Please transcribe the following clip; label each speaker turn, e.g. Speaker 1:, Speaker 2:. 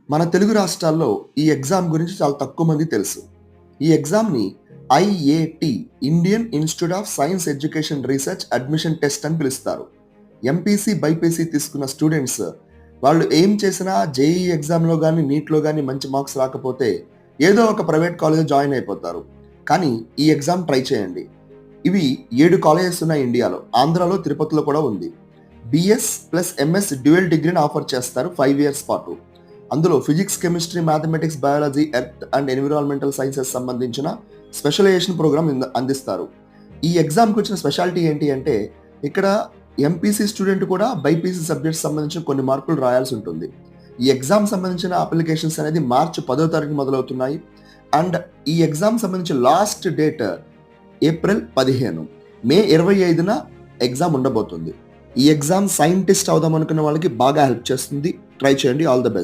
Speaker 1: మన తెలుగు రాష్ట్రాల్లో ఈ ఎగ్జామ్ గురించి చాలా తక్కువ మందికి తెలుసు. ఈ ఎగ్జామ్‌ని IAT Indian institute of science education research admission test అని పిలుస్తారు. ఎంపీసీ, బైపీసీ తీసుకున్న స్టూడెంట్స్ వాళ్ళు ఏం చేసినా జేఈఈ ఎగ్జామ్‌లో గాని, నీట్‌లో గాని మంచి మార్క్స్ రాకపోతే ఏదో ఒక ప్రైవేట్ కాలేజ్‌లో జాయిన్ అయిపోతారు. కానీ ఈ ఎగ్జామ్ ట్రై చేయండి. ఇవి 7 కాలేజెస్ ఉన్నాయి ఇండియాలో. ఆంధ్రాలో, తిరుపతిలో కూడా ఉంది. బీఎస్ ప్లస్ ఎంఎస్ డ్యూయల్ డిగ్రీని ఆఫర్ చేస్తారు 5 ఇయర్స్ పాటు. అందులో physics, chemistry, mathematics, biology, earth and environmental sciences సంబంధించిన స్పెషలైజేషన్ ప్రోగ్రామ్ అందిస్తారు. ఈ ఎగ్జామ్‌కి వచ్చిన స్పెషాలిటీ ఏంటి అంటే ఇక్కడ ఎంపీసీ స్టూడెంట్ కూడా బైపీసీ సబ్జెక్ట్స్ సంబంధించిన కొన్ని మార్కులు రాయాల్సి ఉంటుంది. ఈ ఎగ్జామ్ సంబంధించిన అప్లికేషన్స్ అనేది మార్చి 10వ తారీఖు మొదలవుతున్నాయి. అండ్ ఈ ఎగ్జామ్ సంబంధించిన లాస్ట్ డేట్ ఏప్రిల్ 15. మే 25న ఎగ్జామ్ ఉండబోతుంది. ఈ ఎగ్జామ్ సైంటిస్ట్ అవుదాం అనుకున్న వాళ్ళకి బాగా హెల్ప్ చేస్తుంది. ట్రై చేయండి. All the best.